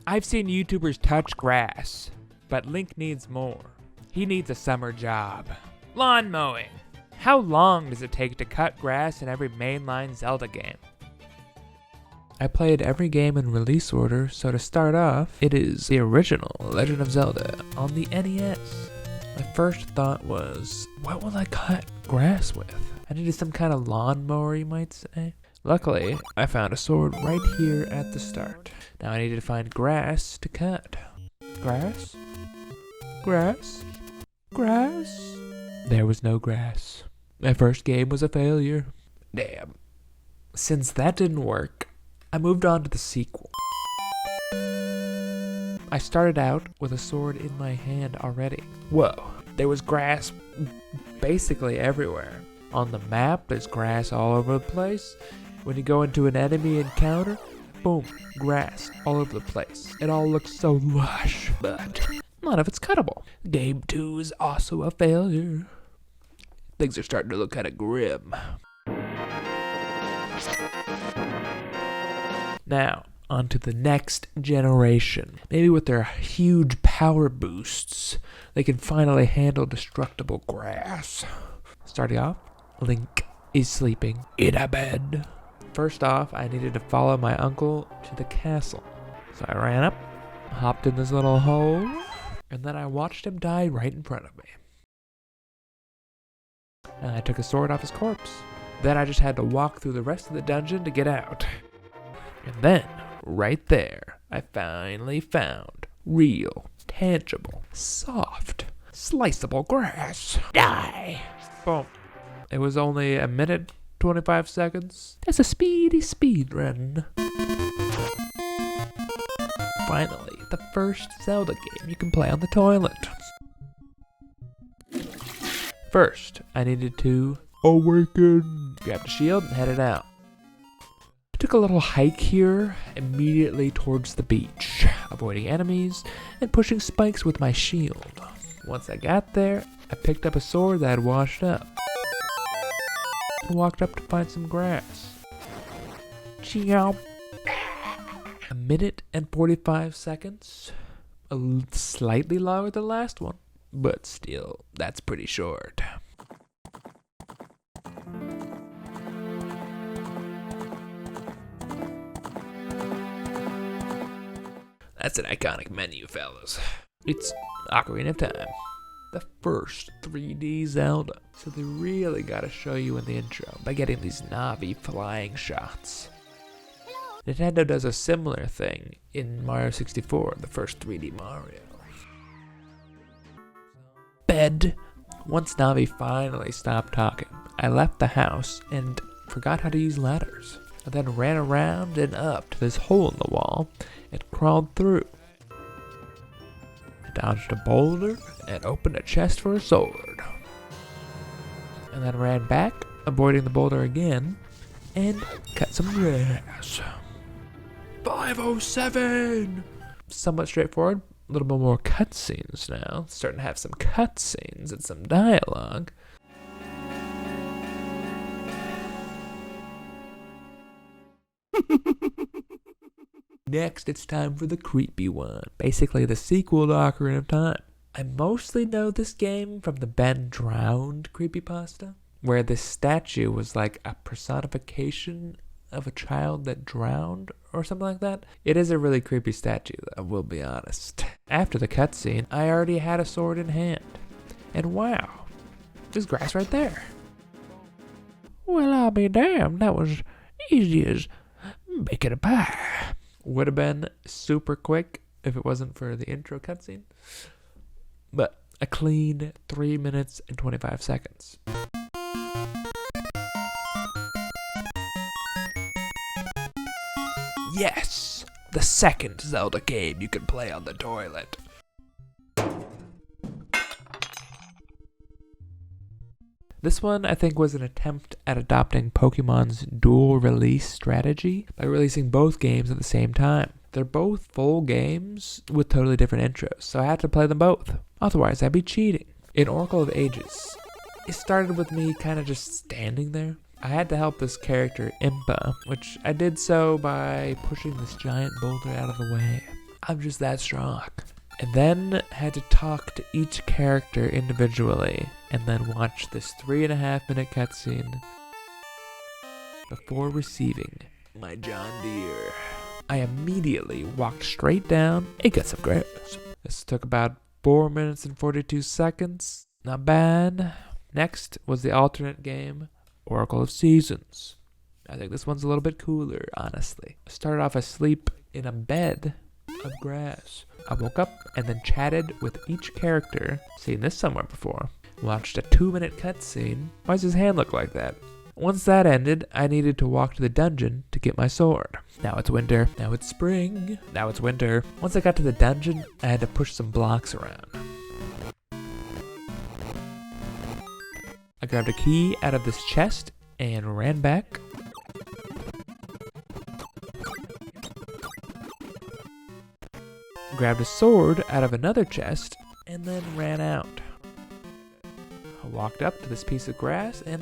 I've seen YouTubers touch grass, but Link needs more. He needs a summer job. Lawn mowing. How long does it take to cut grass in every mainline Zelda game? I played every game in release order, so to start off, it is the original Legend of Zelda on the NES. My first thought was, what will I cut grass with? I needed some kind of lawnmower, you might say. Luckily, I found a sword right here at the start. Now I needed to find grass to cut. Grass? Grass? Grass? There was no grass. My first game was a failure. Damn. Since that didn't work, I moved on to the sequel. I started out with a sword in my hand already. Whoa, there was grass basically everywhere. On the map, there's grass all over the place. When you go into an enemy encounter, boom, grass all over the place. It all looks so lush, but none of it's cuttable. Game 2 is also a failure. Things are starting to look kind of grim. Now, on to the next generation. Maybe with their huge power boosts, they can finally handle destructible grass. Starting off, Link is sleeping in a bed. First off, I needed to follow my uncle to the castle. So I ran up, hopped in this little hole, and then I watched him die right in front of me. And I took a sword off his corpse. Then I just had to walk through the rest of the dungeon to get out. And then, right there, I finally found real, tangible, soft, sliceable grass. Die! Boom. It was only a minute, 25 seconds. It's a speedy speedrun. Finally, the first Zelda game you can play on the toilet. First, I needed to awaken. Grab the shield and headed out. I took a little hike here, immediately towards the beach, avoiding enemies and pushing spikes with my shield. Once I got there, I picked up a sword that had washed up. I walked up to find some grass. Chow. A minute and 45 seconds. Slightly longer than the last one, but still, that's pretty short. That's an iconic menu, fellas. It's Ocarina of Time, the first 3D Zelda. So they really gotta show you in the intro by getting these Navi flying shots. Nintendo does a similar thing in Mario 64, the first 3D Mario. Bed. Once Navi finally stopped talking, I left the house and forgot how to use ladders. I then ran around and up to this hole in the wall and crawled through. I dodged a boulder and opened a chest for a sword. And then ran back, avoiding the boulder again, and cut some grass. 507! Somewhat straightforward. A little bit more cutscenes now. Starting to have some cutscenes and some dialogue. Next, it's time for the creepy one. Basically, the sequel to Ocarina of Time. I mostly know this game from the Ben Drowned creepypasta, where this statue was like a personification of a child that drowned or something like that. It is a really creepy statue, I will be honest. After the cutscene, I already had a sword in hand. And wow, there's grass right there. Well, I'll be damned, that was easy as baking a pie. Would have been super quick if it wasn't for the intro cutscene. But a clean 3 minutes and 25 seconds. Yes! The second Zelda game you can play on the toilet. This one, I think, was an attempt at adopting Pokemon's dual release strategy by releasing both games at the same time. They're both full games with totally different intros, so I had to play them both. Otherwise, I'd be cheating. In Oracle of Ages, it started with me kind of just standing there. I had to help this character, Impa, which I did so by pushing this giant boulder out of the way. I'm just that strong. And then had to talk to each character individually, and then watch this 3.5-minute cutscene before receiving my John Deere. I immediately walked straight down and got some grass. This took about 4 minutes and 42 seconds. Not bad. Next was the alternate game, Oracle of Seasons. I think this one's a little bit cooler, honestly. I started off asleep in a bed of grass. I woke up and then chatted with each character. Seen this somewhere before. Watched a 2-minute cutscene. Why does his hand look like that? Once that ended, I needed to walk to the dungeon to get my sword. Now it's winter. Now it's spring. Now it's winter. Once I got to the dungeon, I had to push some blocks around. I grabbed a key out of this chest and ran back. Grabbed a sword out of another chest and then ran out. I walked up to this piece of grass and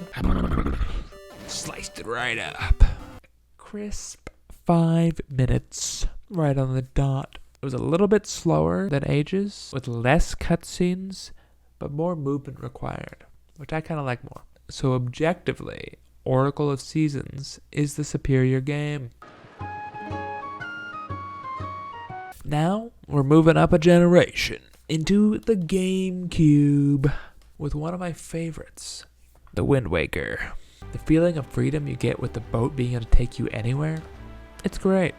sliced it right up. Crisp 5 minutes, right on the dot. It was a little bit slower than Ages, with less cutscenes, but more movement required, which I kind of like more. So objectively, Oracle of Seasons is the superior game. Now, we're moving up a generation into the GameCube with one of my favorites, the Wind Waker. The feeling of freedom you get with the boat being able to take you anywhere, it's great.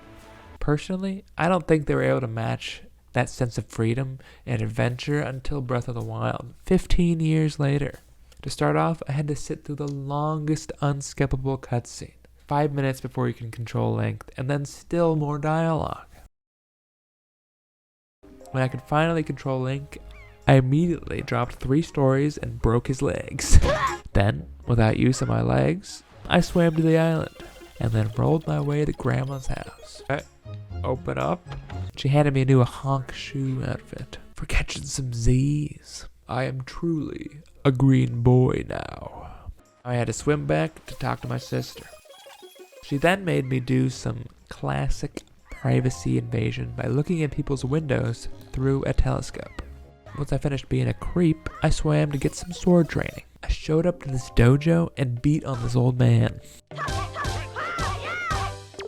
Personally, I don't think they were able to match that sense of freedom and adventure until Breath of the Wild, 15 years later. To start off, I had to sit through the longest unskippable cutscene, 5 minutes before you can control Link, and then still more dialogue. When I could finally control Link, I immediately dropped 3 stories and broke his legs. Then, without use of my legs, I swam to the island, and then rolled my way to Grandma's house. Open up. She handed me a new honk shoe outfit for catching some Z's. I am truly a green boy now. I had to swim back to talk to my sister. She then made me do some classic privacy invasion by looking at people's windows through a telescope. Once I finished being a creep, I swam to get some sword training. I showed up to this dojo and beat on this old man.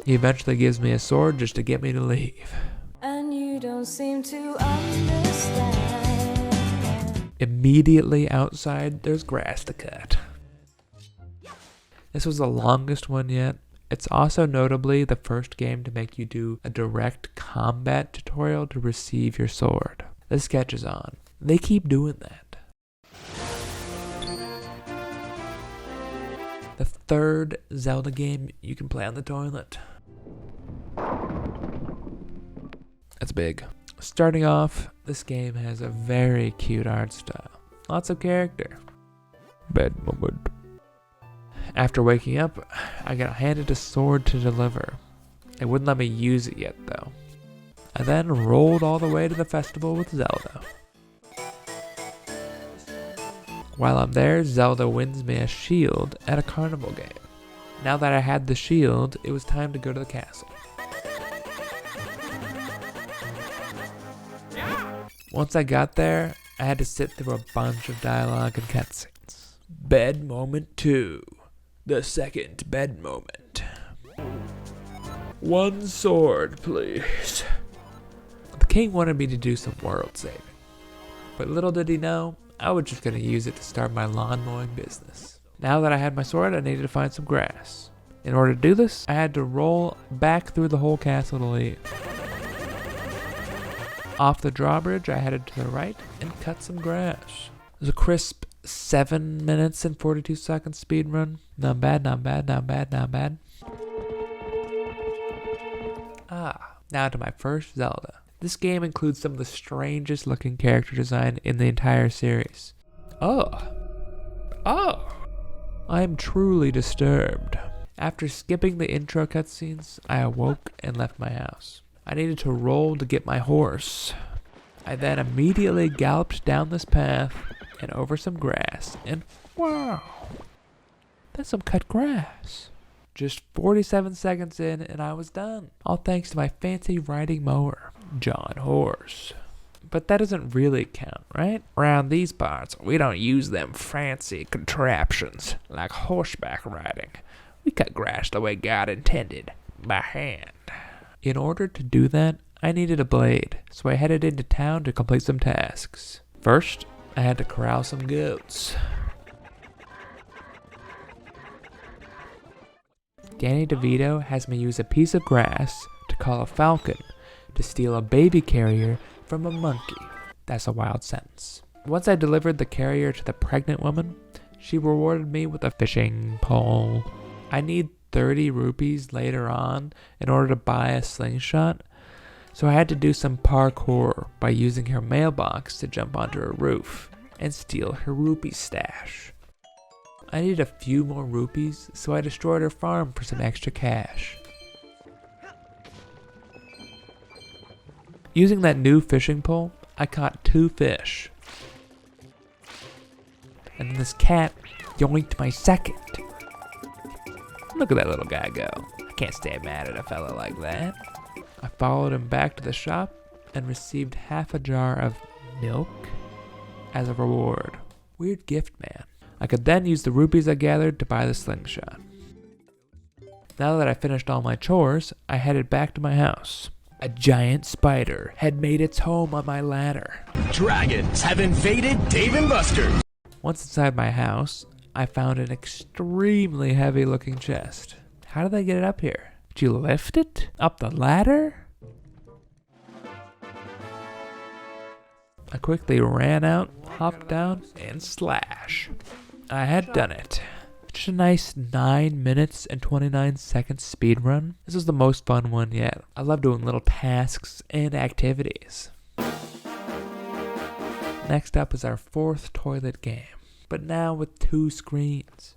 He eventually gives me a sword just to get me to leave. And you don't seem to understand. Immediately outside, there's grass to cut. This was the longest one yet. It's also notably the first game to make you do a direct combat tutorial to receive your sword. The sketch is on. They keep doing that. The third Zelda game you can play on the toilet. That's big. Starting off, this game has a very cute art style. Lots of character. Bad moment. After waking up, I got handed a sword to deliver. It wouldn't let me use it yet though. I then rolled all the way to the festival with Zelda. While I'm there, Zelda wins me a shield at a carnival game. Now that I had the shield, it was time to go to the castle. Once I got there, I had to sit through a bunch of dialogue and cutscenes. Bed moment 2. The second bed moment. One sword, please. The king wanted me to do some world saving. But little did he know, I was just going to use it to start my lawn mowing business. Now that I had my sword, I needed to find some grass. In order to do this, I had to roll back through the whole castle to leave. Off the drawbridge, I headed to the right and cut some grass. It was a crisp 7 minutes and 42 seconds speedrun. Not bad, not bad, not bad, not bad. Now to my first Zelda. This game includes some of the strangest looking character design in the entire series. I am truly disturbed. After skipping the intro cutscenes, I awoke and left my house. I needed to roll to get my horse. I then immediately galloped down this path and over some grass, and wow, that's some cut grass. Just 47 seconds in and I was done. All thanks to my fancy riding mower. John Horse. But that doesn't really count, right? Around these parts, we don't use them fancy contraptions like horseback riding. We cut grass the way God intended, by hand. In order to do that, I needed a blade, so I headed into town to complete some tasks. First, I had to corral some goats. Danny DeVito has me use a piece of grass to call a falcon to steal a baby carrier from a monkey. That's a wild sentence. Once I delivered the carrier to the pregnant woman, she rewarded me with a fishing pole. I need 30 rupees later on in order to buy a slingshot, so I had to do some parkour by using her mailbox to jump onto her roof and steal her rupee stash. I needed a few more rupees, so I destroyed her farm for some extra cash. Using that new fishing pole, I caught 2 fish. And then this cat yoinked my second. Look at that little guy go. I can't stay mad at a fella like that. I followed him back to the shop and received half a jar of milk as a reward. Weird gift, man. I could then use the rupees I gathered to buy the slingshot. Now that I finished all my chores, I headed back to my house. A giant spider had made its home on my ladder. Dragons have invaded Dave & Buster's. Once inside my house, I found an extremely heavy looking chest. How did they get it up here? Did you lift it? Up the ladder? I quickly ran out, hopped down, and slash. I had done it. Just a nice 9 minutes and 29 seconds speedrun. This was the most fun one yet. I love doing little tasks and activities. Next up is our 4th toilet game, but now with 2 screens.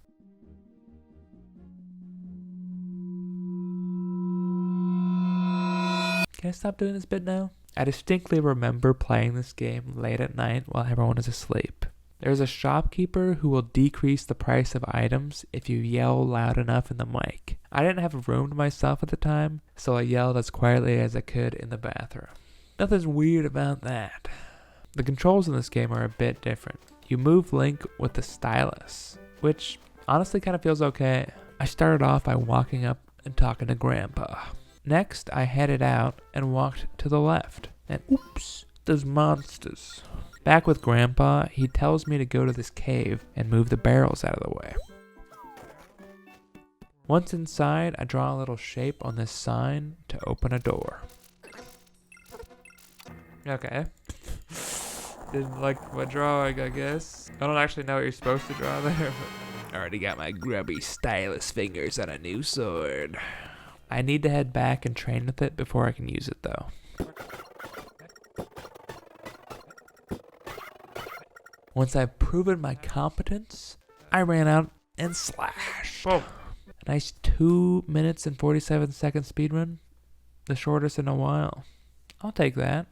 Can I stop doing this bit now? I distinctly remember playing this game late at night while everyone is asleep. There's a shopkeeper who will decrease the price of items if you yell loud enough in the mic. I didn't have a room to myself at the time, so I yelled as quietly as I could in the bathroom. Nothing's weird about that. The controls in this game are a bit different. You move Link with the stylus, which honestly kind of feels okay. I started off by walking up and talking to Grandpa. Next, I headed out and walked to the left. And oops, there's monsters. Back with Grandpa, he tells me to go to this cave and move the barrels out of the way. Once inside, I draw a little shape on this sign to open a door. Okay. Didn't like my drawing, I guess. I don't actually know what you're supposed to draw there, but I already got my grubby stylus fingers on a new sword. I need to head back and train with it before I can use it though. Once I've proven my competence, I ran out and slashed. Whoa. A nice 2 minutes and 47 seconds speedrun. The shortest in a while. I'll take that.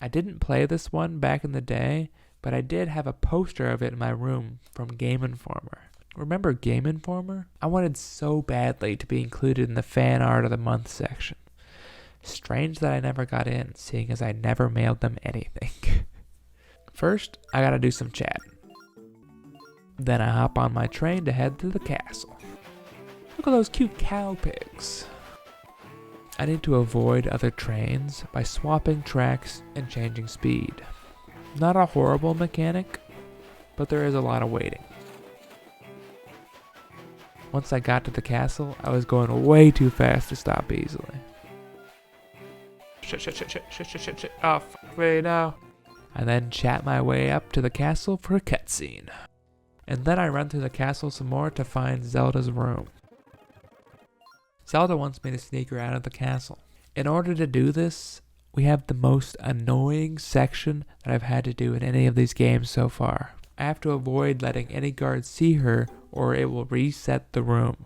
I didn't play this one back in the day, but I did have a poster of it in my room from Game Informer. Remember Game Informer? I wanted so badly to be included in the fan art of the month section. Strange that I never got in, seeing as I never mailed them anything. First, I gotta do some chatting. Then I hop on my train to head to the castle. Look at those cute cow pigs. I need to avoid other trains by swapping tracks and changing speed. Not a horrible mechanic, but there is a lot of waiting. Once I got to the castle, I was going way too fast to stop easily. Shit. Oh, fuck me, no. I then chat my way up to the castle for a cutscene. And then I run through the castle some more to find Zelda's room. Zelda wants me to sneak her out of the castle. In order to do this, we have the most annoying section that I've had to do in any of these games so far. I have to avoid letting any guard see her or it will reset the room.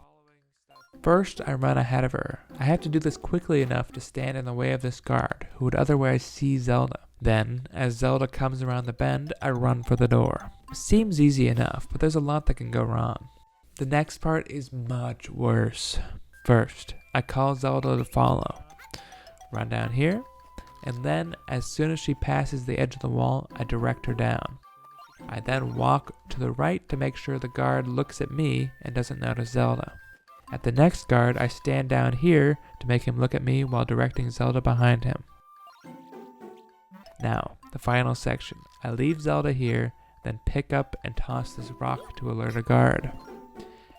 First, I run ahead of her. I have to do this quickly enough to stand in the way of this guard, who would otherwise see Zelda. Then, as Zelda comes around the bend, I run for the door. Seems easy enough, but there's a lot that can go wrong. The next part is much worse. First, I call Zelda to follow. Run down here, and then as soon as she passes the edge of the wall, I direct her down. I then walk to the right to make sure the guard looks at me and doesn't notice Zelda. At the next guard, I stand down here to make him look at me while directing Zelda behind him. Now, the final section. I leave Zelda here, then pick up and toss this rock to alert a guard.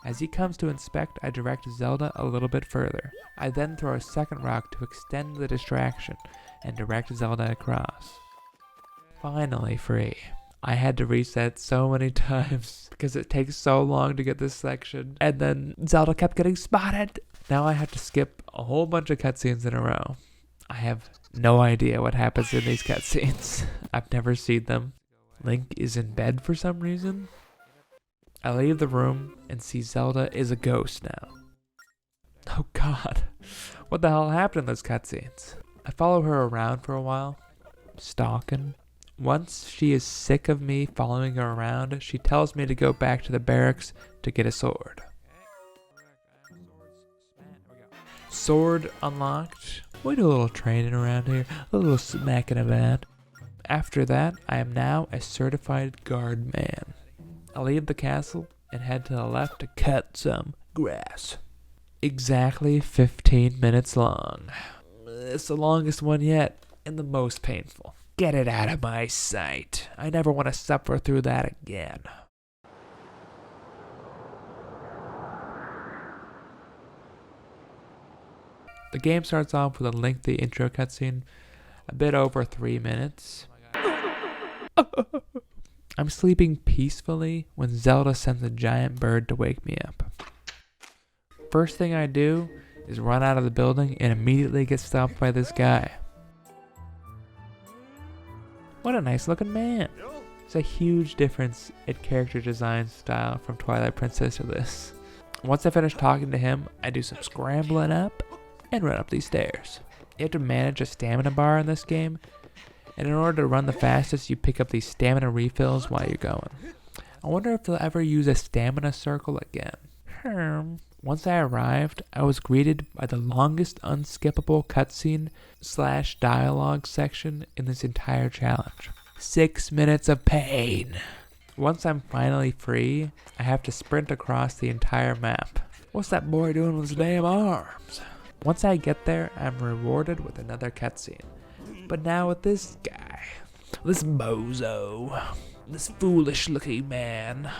As he comes to inspect, I direct Zelda a little bit further. I then throw a second rock to extend the distraction and direct Zelda across. Finally free. I had to reset so many times because it takes so long to get this section, and then Zelda kept getting spotted. Now I have to skip a whole bunch of cutscenes in a row. I have no idea what happens in these cutscenes. I've never seen them. Link is in bed for some reason. I leave the room and see Zelda is a ghost now. Oh god, what the hell happened in those cutscenes? I follow her around for a while, stalking. Once she is sick of me following her around, she tells me to go back to the barracks to get a sword. Sword unlocked. We do a little training around here, a little smacking about. After that, I am now a certified guard man. I leave the castle and head to the left to cut some grass. Exactly 15 minutes long. It's the longest one yet and the most painful. Get it out of my sight. I never want to suffer through that again. The game starts off with a lengthy intro cutscene, a bit over 3 minutes. I'm sleeping peacefully when Zelda sends a giant bird to wake me up. First thing I do is run out of the building and immediately get stopped by this guy. What a nice looking man. There's a huge difference in character design style from Twilight Princess to this. Once I finish talking to him, I do some scrambling up and run up these stairs. You have to manage a stamina bar in this game, and in order to run the fastest, you pick up these stamina refills while you're going. I wonder if they'll ever use a stamina circle again. Once I arrived, I was greeted by the longest unskippable cutscene / dialogue section in this entire challenge. 6 minutes of pain. Once I'm finally free, I have to sprint across the entire map. What's that boy doing with his damn arms? Once I get there, I'm rewarded with another cutscene. But now with this guy. This bozo. This foolish looking man.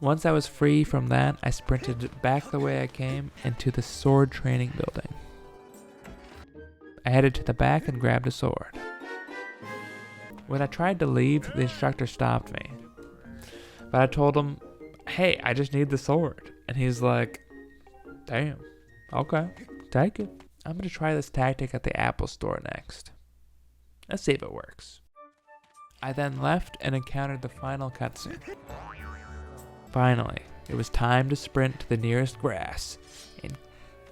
Once I was free from that, I sprinted back the way I came into the sword training building. I headed to the back and grabbed a sword. When I tried to leave, the instructor stopped me. But I told him, hey, I just need the sword. And he's like, damn, okay, take it. I'm going to try this tactic at the Apple store next. Let's see if it works. I then left and encountered the final cutscene. Finally, it was time to sprint to the nearest grass and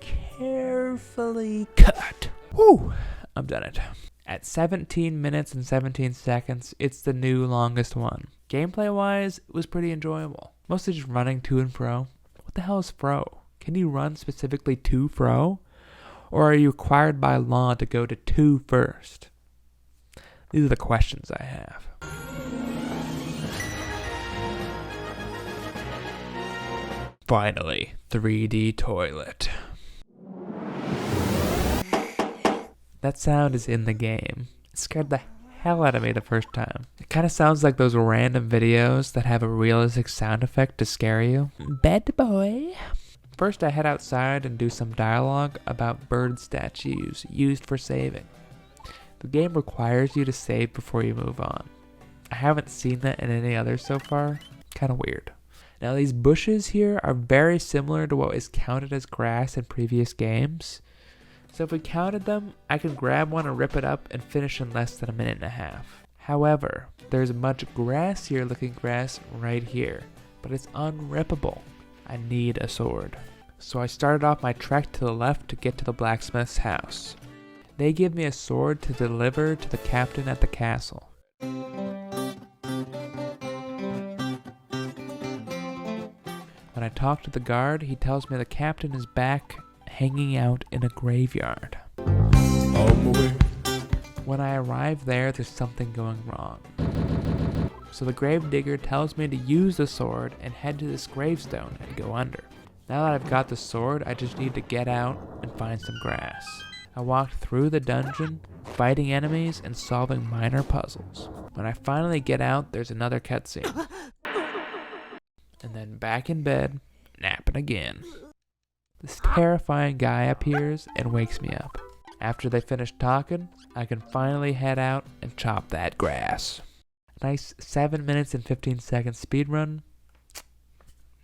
carefully cut. Whew, I'm done it. At 17 minutes and 17 seconds, it's the new longest one. Gameplay-wise, it was pretty enjoyable. Mostly just running to and fro. What the hell is fro? Can you run specifically to fro? Or are you required by law to go to 2 first? These are the questions I have. Finally, 3D toilet. That sound is in the game. It scared the hell out of me the first time. It kind of sounds like those random videos that have a realistic sound effect to scare you. Bad boy. First, I head outside and do some dialogue about bird statues used for saving. The game requires you to save before you move on. I haven't seen that in any others so far. Kind of weird. Now these bushes here are very similar to what is counted as grass in previous games. So if we counted them, I can grab one and rip it up and finish in less than a minute and a half. However, there's much grassier looking grass right here, but it's unrippable. I need a sword. So I started off my trek to the left to get to the blacksmith's house. They give me a sword to deliver to the captain at the castle. When I talk to the guard, he tells me the captain is back hanging out in a graveyard. When I arrive there, there's something going wrong. So the gravedigger tells me to use the sword and head to this gravestone and go under. Now that I've got the sword, I just need to get out and find some grass. I walked through the dungeon, fighting enemies and solving minor puzzles. When I finally get out, there's another cutscene. And then back in bed, napping again. This terrifying guy appears and wakes me up. After they finish talking, I can finally head out and chop that grass. Nice 7 minutes and 15 seconds speedrun.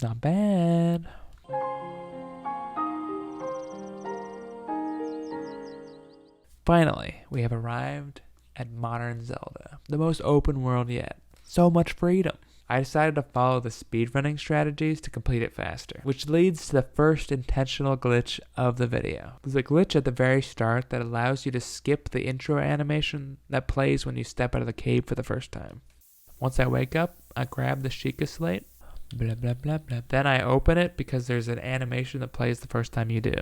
Not bad. Finally, we have arrived at modern Zelda, the most open world yet. So much freedom. I decided to follow the speedrunning strategies to complete it faster, which leads to the first intentional glitch of the video. There's a glitch at the very start that allows you to skip the intro animation that plays when you step out of the cave for the first time. Once I wake up, I grab the Sheikah slate, blah blah blah blah. Then I open it because there's an animation that plays the first time you do.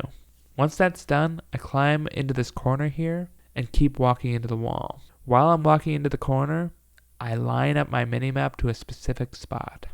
Once that's done, I climb into this corner here and keep walking into the wall. While I'm walking into the corner, I line up my minimap to a specific spot.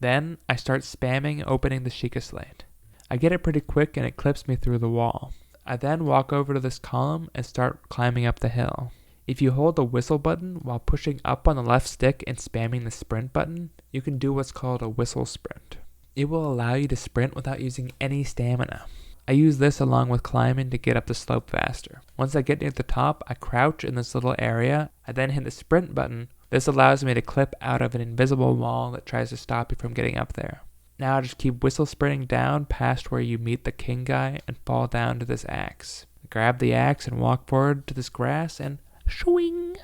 Then I start spamming opening the Sheikah slate. I get it pretty quick and it clips me through the wall. I then walk over to this column and start climbing up the hill. If you hold the whistle button while pushing up on the left stick and spamming the sprint button, you can do what's called a whistle sprint. It will allow you to sprint without using any stamina. I use this along with climbing to get up the slope faster. Once I get near the top, I crouch in this little area. I then hit the sprint button. This allows me to clip out of an invisible wall that tries to stop you from getting up there. Now I just keep whistle sprinting down past where you meet the king guy and fall down to this axe. I grab the axe and walk forward to this grass and swing.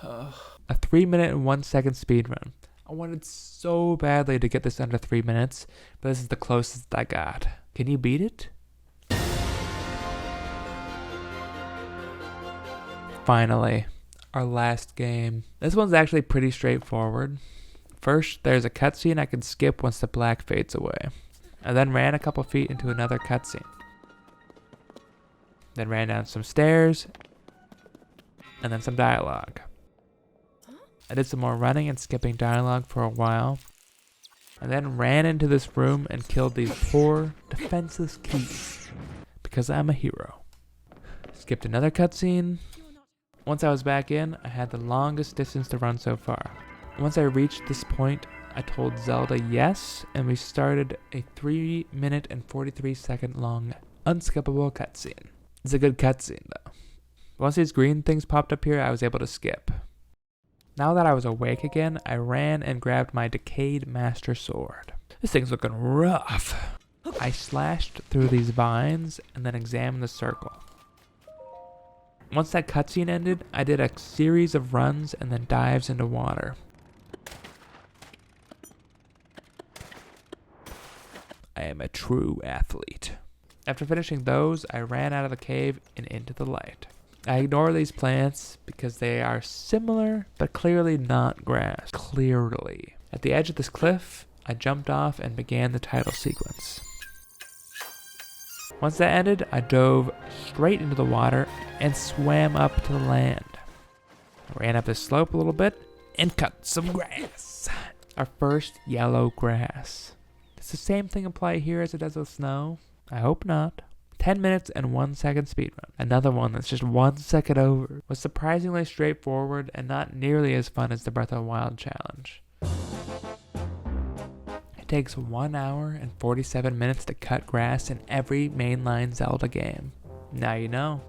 A 3 minute and 1 second speedrun. I wanted so badly to get this under 3 minutes, but this is the closest I got. Can you beat it? Finally, our last game. This one's actually pretty straightforward. First, there's a cutscene I can skip once the black fades away. I then ran a couple feet into another cutscene. Then ran down some stairs, and then some dialogue. I did some more running and skipping dialogue for a while. I then ran into this room and killed these poor, defenseless keys. Because I'm a hero. Skipped another cutscene. Once I was back in, I had the longest distance to run so far. Once I reached this point, I told Zelda yes, and we started a 3 minute and 43 second long unskippable cutscene. It's a good cutscene though. Once these green things popped up here, I was able to skip. Now that I was awake again, I ran and grabbed my decayed master sword. This thing's looking rough. I slashed through these vines and then examined the circle. Once that cutscene ended, I did a series of runs and then dives into water. I am a true athlete. After finishing those, I ran out of the cave and into the light. I ignore these plants because they are similar, but clearly not grass. Clearly. At the edge of this cliff, I jumped off and began the title sequence. Once that ended, I dove straight into the water and swam up to the land. I ran up this slope a little bit and cut some grass. Our first yellow grass. Does the same thing apply here as it does with snow? I hope not. 10 minutes and 1 second speedrun. Another one that's just 1 second over. Was surprisingly straightforward and not nearly as fun as the Breath of the Wild challenge. It takes 1 hour and 47 minutes to cut grass in every mainline Zelda game. Now you know.